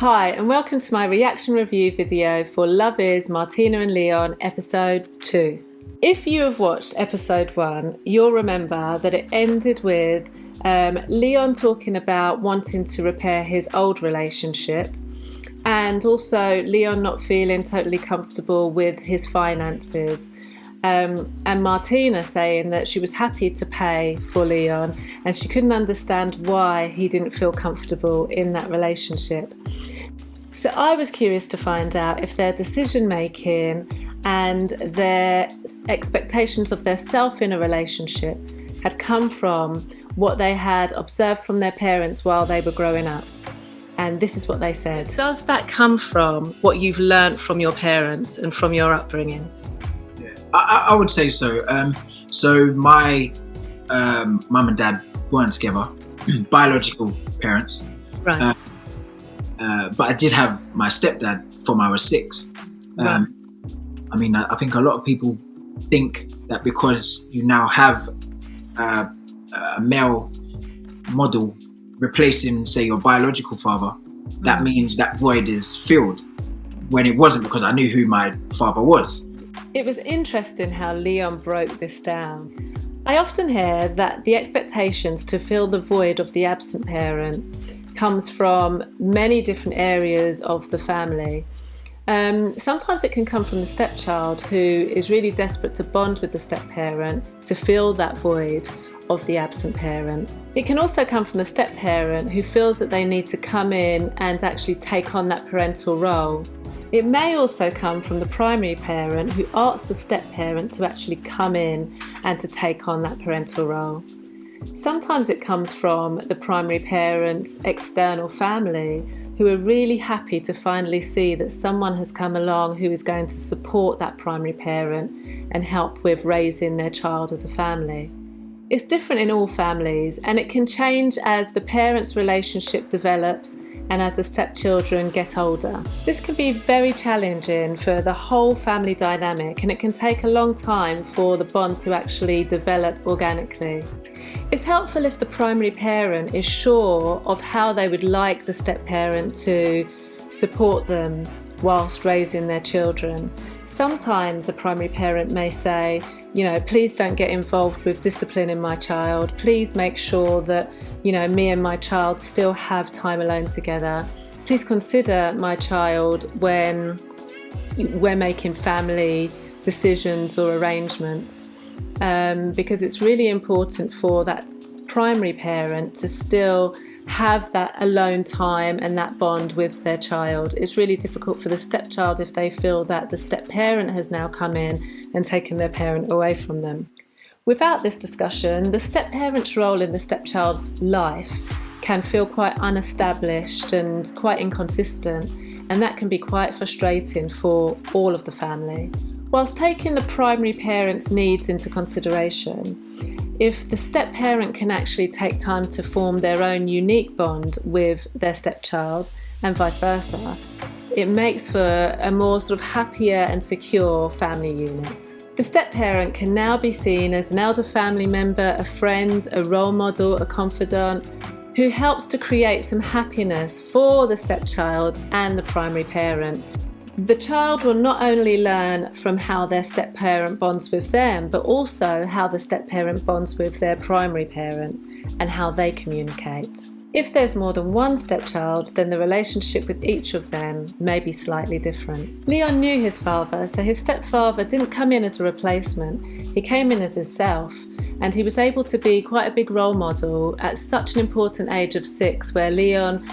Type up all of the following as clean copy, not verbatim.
Hi and welcome to my reaction review video for Love Is Martina and Leon episode 2. If you have watched episode 1, you'll remember that it ended with Leon talking about wanting to repair his old relationship, and also Leon not feeling totally comfortable with his finances. And Martina saying that she was happy to pay for Leon and she couldn't understand why he didn't feel comfortable in that relationship. So I was curious to find out if their decision making and their expectations of their self in a relationship had come from what they had observed from their parents while they were growing up. And this is what they said. Does that come from what you've learnt from your parents and from your upbringing? I would say so. So my mum and dad weren't together, biological parents. Right. But I did have my stepdad from I was 6. Right. I think a lot of people think that because you now have a male model replacing, say, your biological father, that means that void is filled, when it wasn't, because I knew who my father was. It was interesting how Leon broke this down. I often hear that the expectations to fill the void of the absent parent comes from many different areas of the family. Sometimes it can come from the stepchild who is really desperate to bond with the step-parent to fill that void of the absent parent. It can also come from the step-parent who feels that they need to come in and actually take on that parental role. It may also come from the primary parent who asks the step-parent to actually come in and to take on that parental role. Sometimes it comes from the primary parent's external family who are really happy to finally see that someone has come along who is going to support that primary parent and help with raising their child as a family. It's different in all families, and it can change as the parents' relationship develops and as the stepchildren get older. This can be very challenging for the whole family dynamic, and it can take a long time for the bond to actually develop organically. It's helpful if the primary parent is sure of how they would like the step-parent to support them whilst raising their children. Sometimes a primary parent may say, please don't get involved with disciplining my child. Please make sure that, me and my child still have time alone together. Please consider my child when we're making family decisions or arrangements. Because it's really important for that primary parent to still have that alone time and that bond with their child. It's really difficult for the stepchild if they feel that the step-parent has now come in and taken their parent away from them. Without this discussion, the step-parent's role in the stepchild's life can feel quite unestablished and quite inconsistent, and that can be quite frustrating for all of the family. Whilst taking the primary parent's needs into consideration, if the step-parent can actually take time to form their own unique bond with their stepchild and vice versa, it makes for a more sort of happier and secure family unit. The step-parent can now be seen as an elder family member, a friend, a role model, a confidant, who helps to create some happiness for the stepchild and the primary parent. The child will not only learn from how their step-parent bonds with them, but also how the step-parent bonds with their primary parent and how they communicate. If there's more than one stepchild, then the relationship with each of them may be slightly different. Leon knew his father, so his stepfather didn't come in as a replacement. He came in as himself, and he was able to be quite a big role model at such an important age of 6, where Leon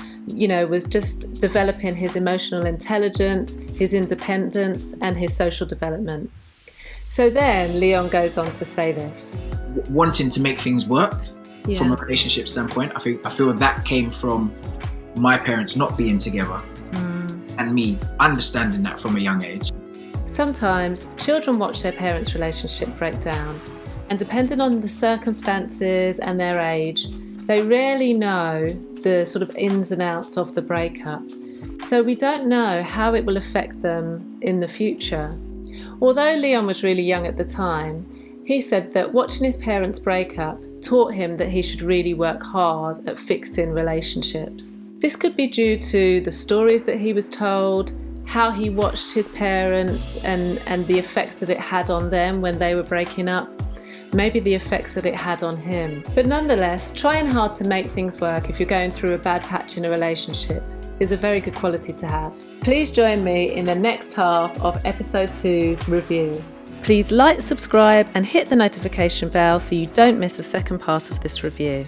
was just developing his emotional intelligence, his independence, and his social development. So then Leon goes on to say this. Wanting to make things work from a relationship standpoint, I feel that came from my parents not being together and me understanding that from a young age. Sometimes children watch their parents' relationship break down, and depending on the circumstances and their age, they rarely know the sort of ins and outs of the breakup. So we don't know how it will affect them in the future. Although Leon was really young at the time, he said that watching his parents break up taught him that he should really work hard at fixing relationships. This could be due to the stories that he was told, how he watched his parents and the effects that it had on them when they were breaking up, maybe the effects that it had on him. But nonetheless, trying hard to make things work if you're going through a bad patch in a relationship is a very good quality to have. Please join me in the next half of episode 2's review. Please like, subscribe and hit the notification bell so you don't miss the second part of this review.